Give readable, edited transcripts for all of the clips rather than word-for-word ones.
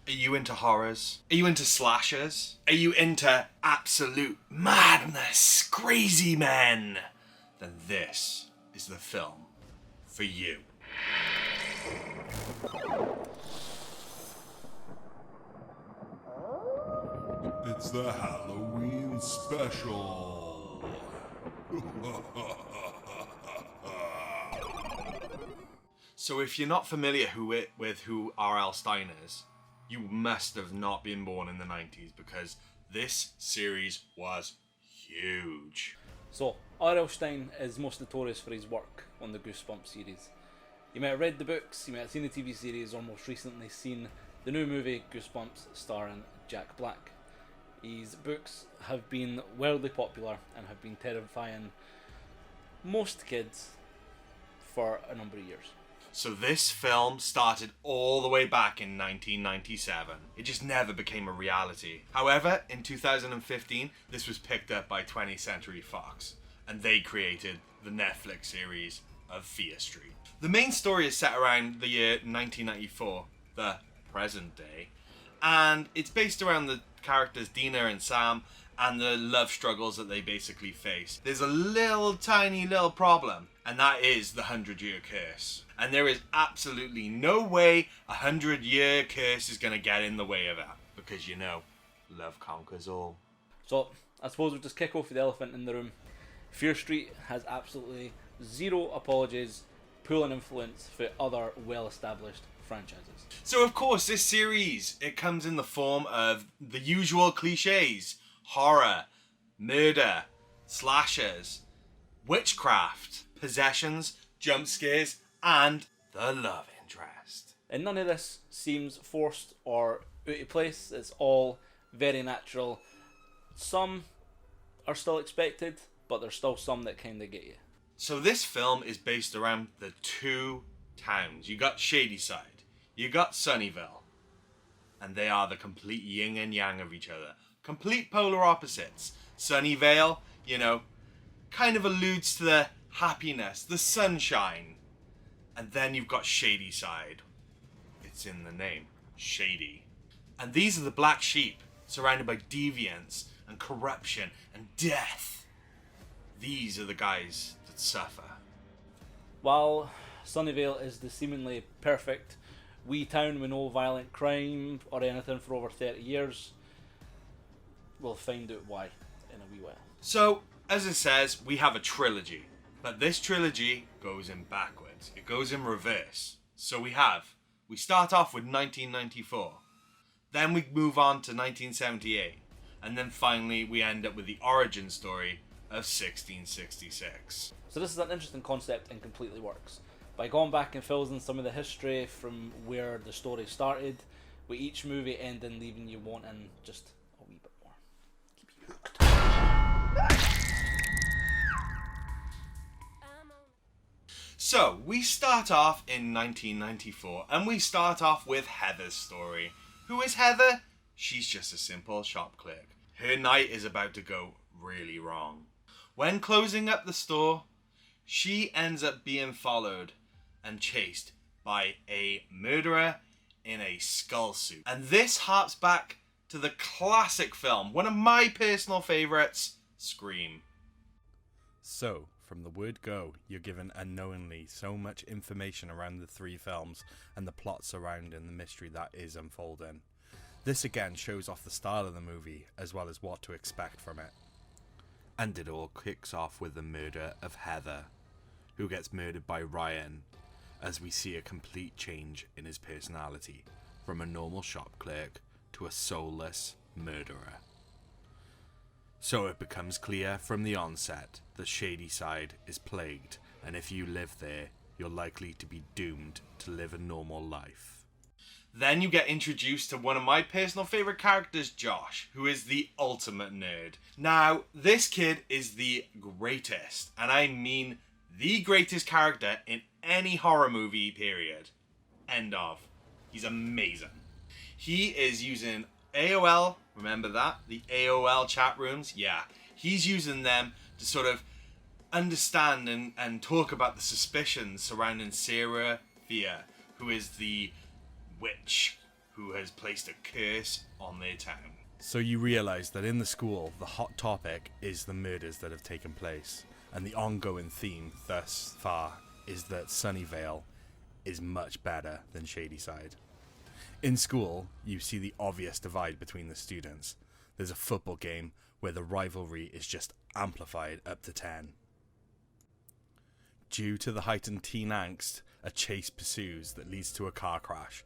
Are you into horrors? Are you into slashers? Are you into absolute madness, crazy men? Then this is the film for you. It's the Halloween special. So if you're not familiar with who RL Stine is, you must have not been born in the 90s, because this series was huge. So, RL Stine is most notorious for his work on the Goosebumps series. You might have read the books, you might have seen the TV series, or most recently seen the new movie Goosebumps starring Jack Black. His books have been wildly popular and have been terrifying most kids for a number of years. So this film started all the way back in 1997. It just never became a reality. However, in 2015, this was picked up by 20th Century Fox, and they created the Netflix series of Fear Street. The main story is set around the year 1994, the present day, and it's based around the characters Dina and Sam and the love struggles that they basically face. There's a tiny little problem, and that is the 100-year curse. And there is absolutely no way a 100-year curse is going to get in the way of that, because love conquers all. So, I suppose we'll just kick off with the elephant in the room. Fear Street has absolutely zero apologies, pulling influence for other well-established franchises. So of course, this series, it comes in the form of the usual cliches: horror, murder, slashers, witchcraft, possessions, jump scares, and the love interest. And none of this seems forced or out of place. It's all very natural. Some are still expected, but there's still some that kind of get you. So this film is based around the two towns. You got Shadyside, you got Sunnyvale, and they are the complete yin and yang of each other. Complete polar opposites. Sunnyvale, kind of alludes to the happiness, the sunshine. And then you've got Shadyside. It's in the name, shady. And these are the black sheep, surrounded by deviance and corruption and death. These are the guys that suffer. While Sunnyvale is the seemingly perfect wee town with no violent crime or anything for over 30 years, we'll find out why in a wee while. So, as it says, we have a trilogy. But this trilogy goes in backwards. It goes in reverse. So we start off with 1994. Then we move on to 1978. And then finally we end up with the origin story of 1666. So this is an interesting concept and completely works. By going back and filling in some of the history from where the story started, with each movie ending leaving you wanting just a wee bit more. Keep you hooked. So, we start off in 1994, and we start off with Heather's story. Who is Heather? She's just a simple shop clerk. Her night is about to go really wrong. When closing up the store, she ends up being followed and chased by a murderer in a skull suit. And this harps back to the classic film, one of my personal favourites, Scream. So, from the word go, you're given unknowingly so much information around the three films and the plot surrounding the mystery that is unfolding. This again shows off the style of the movie, as well as what to expect from it. And it all kicks off with the murder of Heather, who gets murdered by Ryan, as we see a complete change in his personality, from a normal shop clerk to a soulless murderer. So it becomes clear from the onset that Shadyside is plagued, and if you live there, you're likely to be doomed to live a normal life. Then you get introduced to one of my personal favourite characters, Josh, who is the ultimate nerd. Now, this kid is the greatest, and I mean the greatest character in any horror movie, period. End of. He's amazing. He is using AOL, remember that? The AOL chat rooms? Yeah. He's using them to sort of understand and talk about the suspicions surrounding Sarah Fear, who is the witch who has placed a curse on their town. So you realise that in the school, the hot topic is the murders that have taken place, and the ongoing theme thus far is that Sunnyvale is much better than Shadyside. In school, you see the obvious divide between the students. There's a football game where the rivalry is just amplified up to 10. Due to the heightened teen angst, a chase pursues that leads to a car crash.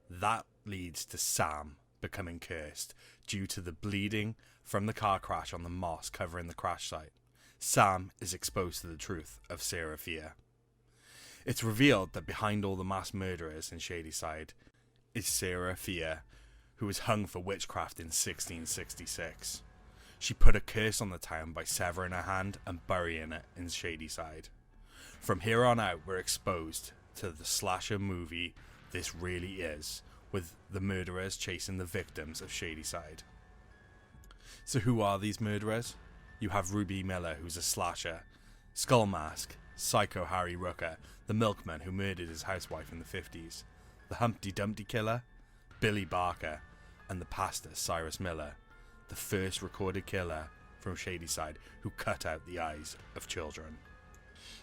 That leads to Sam becoming cursed due to the bleeding from the car crash on the moss covering the crash site. Sam is exposed to the truth of Sarah Fear. It's revealed that behind all the mass murderers in Shadyside is Sarah Fear, who was hung for witchcraft in 1666. She put a curse on the town by severing her hand and burying it in Shadyside. From here on out, we're exposed to the slasher movie This Really Is, with the murderers chasing the victims of Shadyside. So who are these murderers? You have Ruby Miller, who's a slasher, Skull Mask, Psycho Harry Rooker, the milkman who murdered his housewife in the 50s, the Humpty Dumpty killer, Billy Barker, and the pastor Cyrus Miller, the first recorded killer from Shadyside who cut out the eyes of children.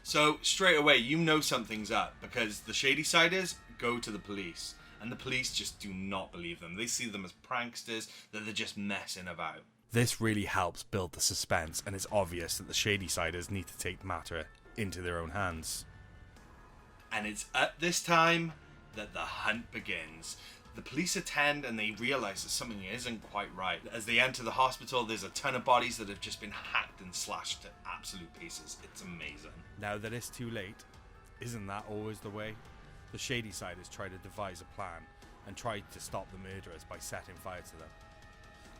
So straight away you know something's up, because the Shadysiders go to the police, and the police just do not believe them. They see them as pranksters, that they're just messing about. This really helps build the suspense, and it's obvious that the Shadysiders need to take the matter into their own hands. And it's at this time that the hunt begins. The police attend and they realise that something isn't quite right. As they enter the hospital, there's a ton of bodies that have just been hacked and slashed to absolute pieces. It's amazing. Now that it's too late, isn't that always the way? The Shadysiders try to devise a plan and try to stop the murderers by setting fire to them.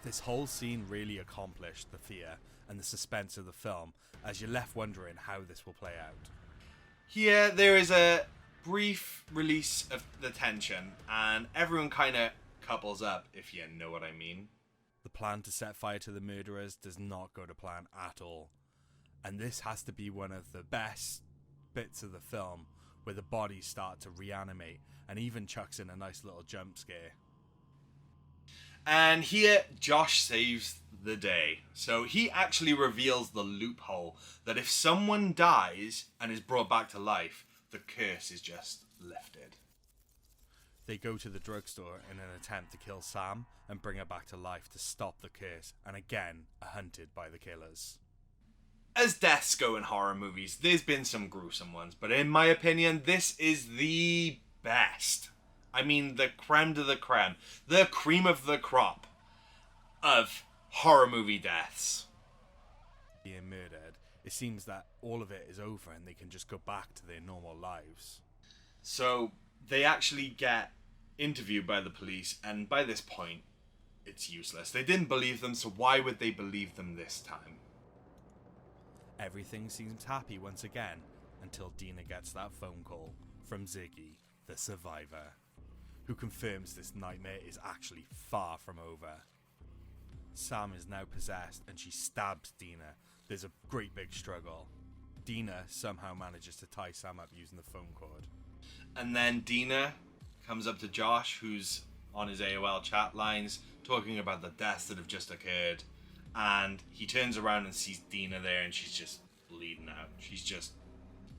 This whole scene really accomplished the fear and the suspense of the film, as you're left wondering how this will play out. Here, there is a brief release of the tension, and everyone kind of couples up, if you know what I mean. The plan to set fire to the murderers does not go to plan at all. And this has to be one of the best bits of the film, where the bodies start to reanimate, and even chucks in a nice little jump scare. And here, Josh saves the day. So he actually reveals the loophole that if someone dies and is brought back to life, the curse is just lifted. They go to the drugstore in an attempt to kill Sam and bring her back to life to stop the curse, and again are hunted by the killers. As deaths go in horror movies, there's been some gruesome ones, but in my opinion, this is the best. I mean, the creme de la creme, the cream of the crop of horror movie deaths. Being murdered, it seems that all of it is over and they can just go back to their normal lives. So they actually get interviewed by the police, and by this point, it's useless. They didn't believe them, so why would they believe them this time? Everything seems happy once again, until Dina gets that phone call from Ziggy, the survivor, who confirms this nightmare is actually far from over. Sam is now possessed and she stabs Dina. There's a great big struggle. Dina somehow manages to tie Sam up using the phone cord. And then Dina comes up to Josh, who's on his AOL chat lines, talking about the deaths that have just occurred. And he turns around and sees Dina there, and she's just bleeding out. She's just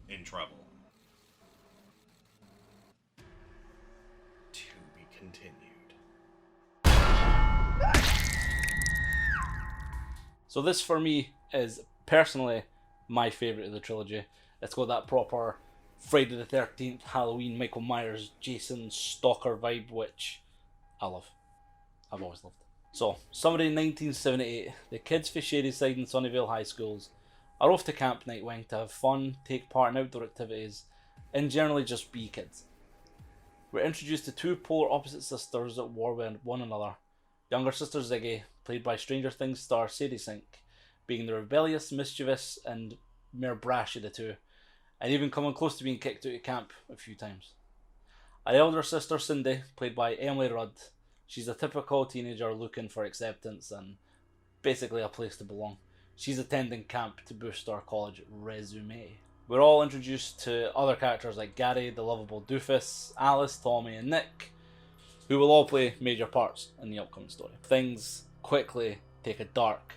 in trouble. To be continued. So this for me is personally my favourite of the trilogy. It's got that proper Friday the 13th, Halloween, Michael Myers, Jason, Stalker vibe, which I love. I've always loved. So, summer in 1978, the kids for Shadyside and Sunnyvale high schools are off to Camp Nightwing to have fun, take part in outdoor activities, and generally just be kids. We're introduced to two polar opposite sisters at war with one another. Younger sister Ziggy, played by Stranger Things star Sadie Sink, being the rebellious, mischievous, and mere brash of the two, and even coming close to being kicked out of camp a few times. Our elder sister Cindy, played by Emily Rudd, she's a typical teenager looking for acceptance and basically a place to belong. She's attending camp to boost our college resume. We're all introduced to other characters like Gary, the lovable doofus, Alice, Tommy, and Nick. who will all play major parts in the upcoming story. Things quickly take a dark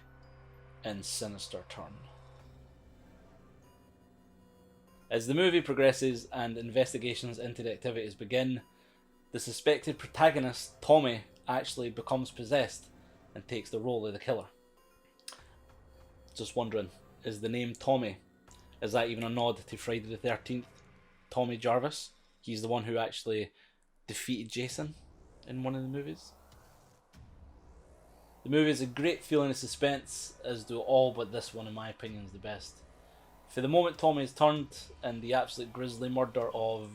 and sinister turn. As the movie progresses and investigations into the activities begin, the suspected protagonist, Tommy, actually becomes possessed and takes the role of the killer. Just wondering, is the name Tommy, is that even a nod to Friday the 13th? Tommy Jarvis? He's the one who actually defeated Jason in one of the movies. The movie is a great feeling of suspense, as do all but this one in my opinion is the best. For the moment Tommy is turned and the absolute grisly murder of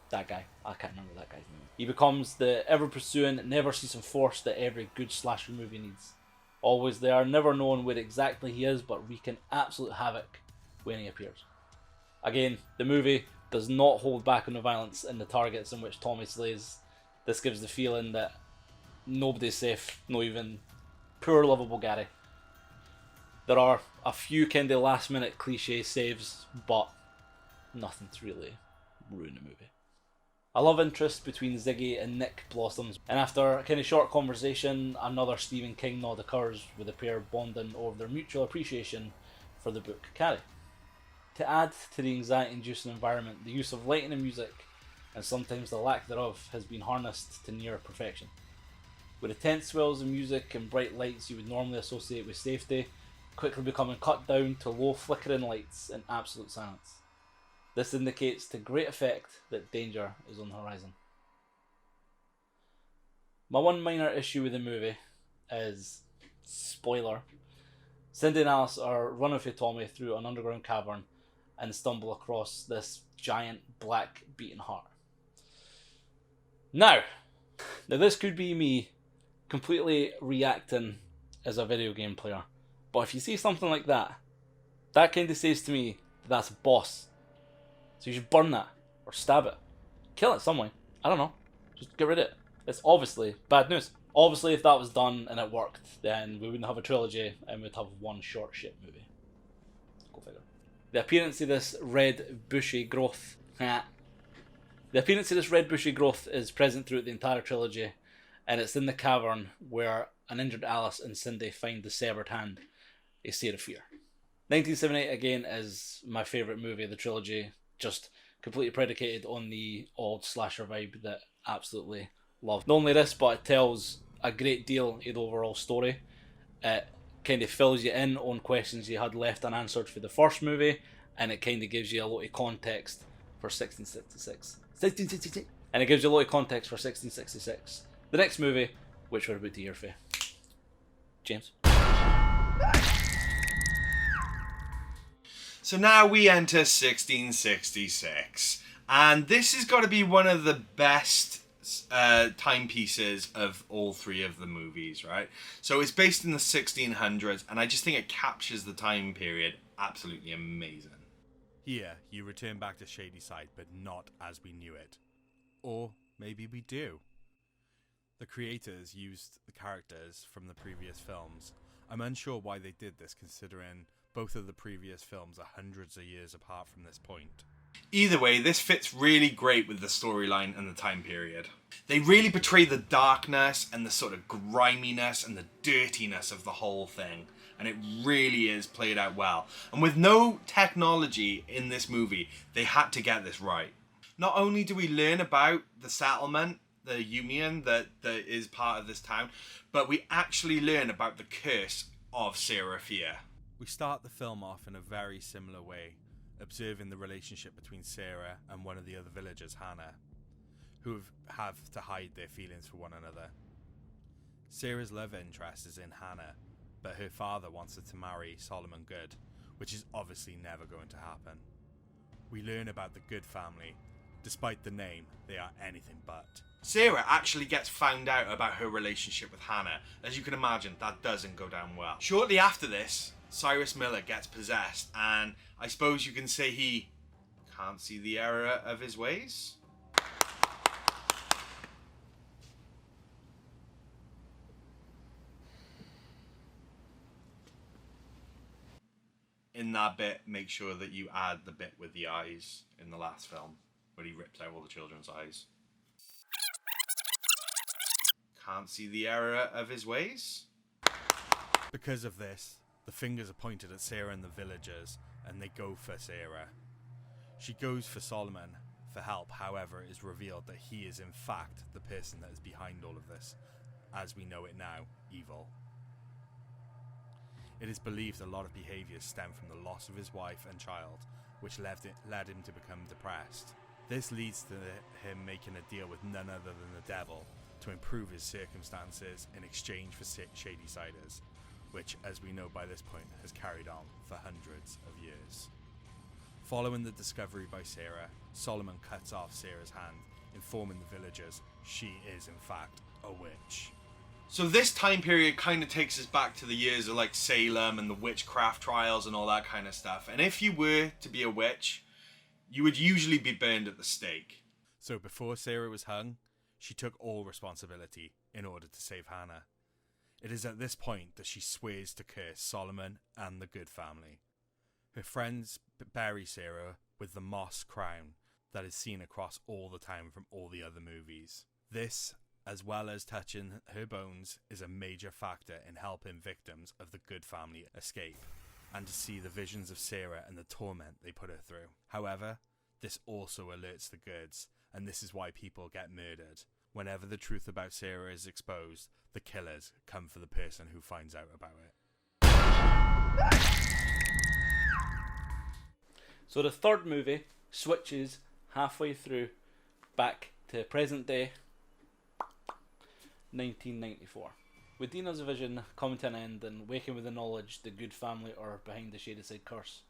that guy, I can't remember that guy's name. He becomes the ever-pursuing, never-ceasing force that every good slasher movie needs. Always there, never knowing where exactly he is, but wreaking absolute havoc when he appears. Again, the movie does not hold back on the violence and the targets in which Tommy slays. This gives the feeling that nobody's safe, not even poor lovable Gary. There are a few kind of last minute cliche saves, but nothing to really ruin the movie. A love interest between Ziggy and Nick blossoms, and after a kind of short conversation, another Stephen King nod occurs, with the pair bonding over their mutual appreciation for the book Carrie. To add to the anxiety-inducing environment, the use of lighting and music, and sometimes the lack thereof, has been harnessed to near perfection. With the tense swells of music and bright lights you would normally associate with safety, quickly becoming cut down to low flickering lights and absolute silence. This indicates to great effect that danger is on the horizon. My one minor issue with the movie is, spoiler, Cindy and Alice are running for Tommy through an underground cavern and stumble across this giant black beaten heart. Now this could be me completely reacting as a video game player, but if you see something like that, that kind of says to me that's a boss. So you should burn that, or stab it, kill it some way. I don't know, just get rid of it. It's obviously bad news. Obviously, if that was done and it worked, then we wouldn't have a trilogy and we'd have one short shit movie. Go figure. The appearance of this red bushy growth. The appearance of this red bushy growth is present throughout the entire trilogy, and it's in the cavern where an injured Alice and Cindy find the severed hand, a seed of fear. 1978 again is my favourite movie of the trilogy, just completely predicated on the old slasher vibe that I absolutely love. Not only this, but it tells a great deal of the overall story. It kind of fills you in on questions you had left unanswered for the first movie, and it kind of gives you a lot of context for 1666. And it gives you a lot of context for 1666. The next movie, which we're about to hear for. James. So now we enter 1666, and this has got to be one of the best timepieces of all three of the movies, right? So it's based in the 1600s, and I just think it captures the time period absolutely amazing. Here, you return back to Shadyside, but not as we knew it. Or maybe we do. The creators used the characters from the previous films. I'm unsure why they did this, considering both of the previous films are hundreds of years apart from this point. Either way, this fits really great with the storyline and the time period. They really portray the darkness and the sort of griminess and the dirtiness of the whole thing, and it really is played out well. And with no technology in this movie, they had to get this right. Not only do we learn about the settlement, the union that is part of this town, but we actually learn about the curse of Sarah Fear. We start the film off in a very similar way, observing the relationship between Sarah and one of the other villagers, Hannah, who have to hide their feelings for one another. Sarah's love interest is in Hannah, but her father wants her to marry Solomon Good, which is obviously never going to happen. We learn about the Good family. Despite the name, they are anything but. Sarah actually gets found out about her relationship with Hannah. As you can imagine, that doesn't go down well. Shortly after this, Cyrus Miller gets possessed, and I suppose you can say he can't see the error of his ways. In that bit, make sure that you add the bit with the eyes in the last film, where he rips out all the children's eyes. can't see the error of his ways. Because of this, the fingers are pointed at Sarah and the villagers, and they go for Sarah. She goes for Solomon for help, however it is revealed that he is in fact the person that is behind all of this, as we know it now, evil. It is believed a lot of behaviours stem from the loss of his wife and child, which led him to become depressed. This leads to him making a deal with none other than the devil to improve his circumstances in exchange for shady-siders, which, as we know by this point, has carried on for hundreds of years. Following the discovery by Sarah, Solomon cuts off Sarah's hand, informing the villagers she is in fact a witch. So this time period kind of takes us back to the years of like Salem and the witchcraft trials and all that kind of stuff. And if you were to be a witch, you would usually be burned at the stake. So before Sarah was hung, she took all responsibility in order to save Hannah. It is at this point that she swears to curse Solomon and the Good family. Her friends bury Sarah with the moss crown that is seen across all the town from all the other movies. This, as well as touching her bones, is a major factor in helping victims of the Good family escape, and to see the visions of Sarah and the torment they put her through. However, this also alerts the Goods, and this is why people get murdered. Whenever the truth about Sarah is exposed, the killers come for the person who finds out about it. So the third movie switches halfway through back to present day 1994. With Dina's vision coming to an end and waking with the knowledge the Good family are behind the Shadyside curse,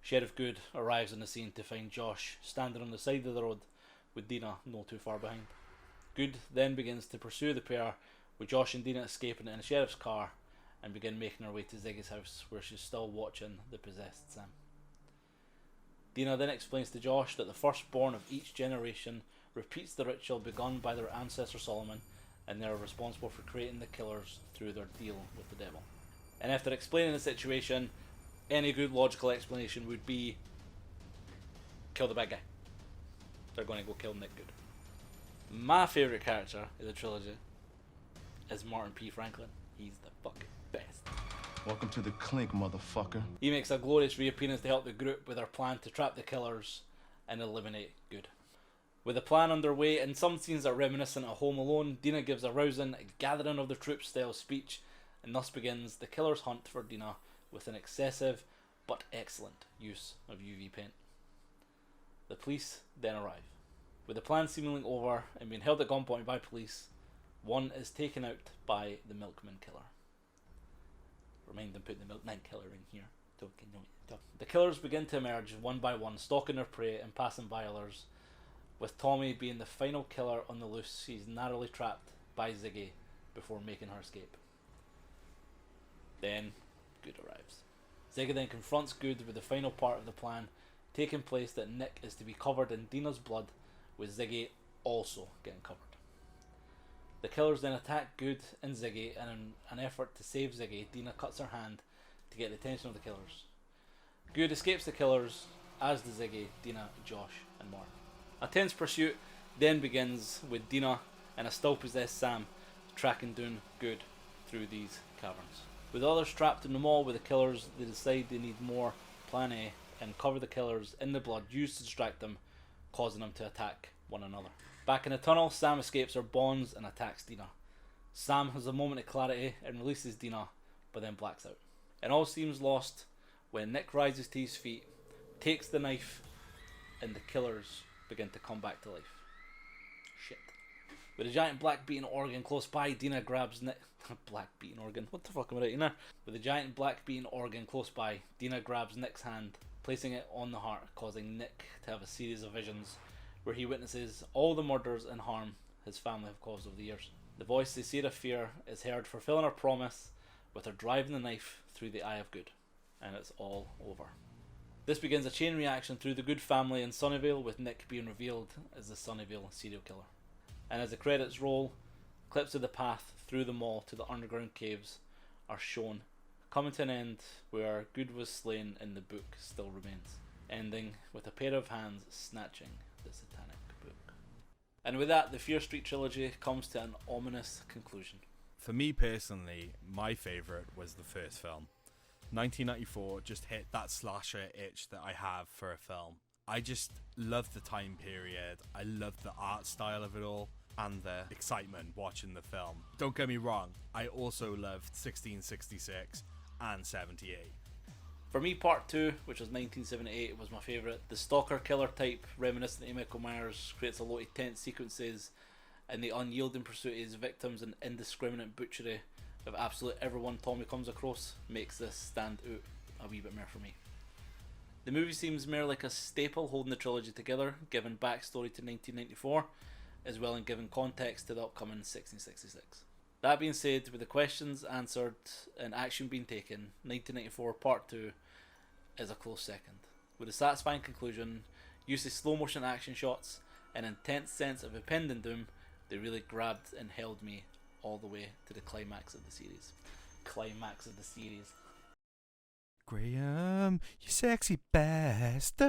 Sheriff Good arrives on the scene to find Josh standing on the side of the road with Dina not too far behind. Good then begins to pursue the pair, with Josh and Dina escaping in a sheriff's car and begin making her way to Ziggy's house, where she's still watching the possessed Sam. Dina then explains to Josh that the firstborn of each generation repeats the ritual begun by their ancestor Solomon, and they are responsible for creating the killers through their deal with the devil. And after explaining the situation, any good logical explanation would be kill the bad guy. They're going to go kill Nick Good. My favourite character in the trilogy is Martin P. Franklin. He's the fucking best. Welcome to the clink, motherfucker. He makes a glorious reappearance to help the group with their plan to trap the killers and eliminate Good. With the plan underway and some scenes that are reminiscent of Home Alone, Dina gives a rousing gathering of the troops style speech, and thus begins the killer's hunt for Dina with an excessive but excellent use of UV paint. The police then arrive. With the plan seemingly over and being held at gunpoint by police, one is taken out by the milkman killer. Remind them, put the milkman killer in here. The killers begin to emerge one by one, stalking their prey and passing by others, with Tommy being the final killer on the loose. He's narrowly trapped by Ziggy before making her escape. Then Good arrives. Ziggy then confronts Good with the final part of the plan, taking place that Nick is to be covered in Dina's blood, with Ziggy also getting covered. The killers then attack Good and Ziggy, and in an effort to save Ziggy, Dina cuts her hand to get the attention of the killers. Good escapes the killers, as does Ziggy, Dina, Josh and Mark. A tense pursuit then begins, with Dina and a still possessed Sam tracking down Good through these caverns. With others trapped in the mall with the killers, they decide they need more Plan A and cover the killers in the blood used to distract them, causing them to attack one another. Back in the tunnel, Sam escapes her bonds and attacks Dina. Sam has a moment of clarity and releases Dina, but then blacks out. And all seems lost when Nick rises to his feet, takes the knife, and the killers begin to come back to life. Shit. With a giant black beaten organ close by, Dina grabs Nick. Black beaten organ? What the fuck am I writing there? With a giant black beaten organ close by, Dina grabs Nick's hand, placing it on the heart, causing Nick to have a series of visions where he witnesses all the murders and harm his family have caused over the years. The voice they say of fear is heard fulfilling her promise, with her driving the knife through the eye of Good. And it's all over. This begins a chain reaction through the Good family in Sunnyvale, with Nick being revealed as the Sunnyvale serial killer. And as the credits roll, clips of the path through the mall to the underground caves are shown, coming to an end where Good was slain and the book still remains, ending with a pair of hands snatching the satanic book. And with that, the Fear Street Trilogy comes to an ominous conclusion. For me personally, my favourite was the first film. 1994 just hit that slasher itch that I have for a film. I just loved the time period, I loved the art style of it all, and the excitement watching the film. Don't get me wrong, I also loved 1666 and 78. For me, Part 2, which was 1978, was my favourite. The stalker killer type, reminiscent of Michael Myers, creates a lot of tense sequences, and the unyielding pursuit of his victims and indiscriminate butchery of absolutely everyone Tommy comes across makes this stand out a wee bit more for me. The movie seems more like a staple holding the trilogy together, giving backstory to 1994, as well as giving context to the upcoming 1666. That being said, with the questions answered and action being taken, 1994 Part 2 is a close second. With a satisfying conclusion, use of slow motion action shots, and intense sense of impending doom, they really grabbed and held me all the way to the climax of the series. Graham, you sexy bastard.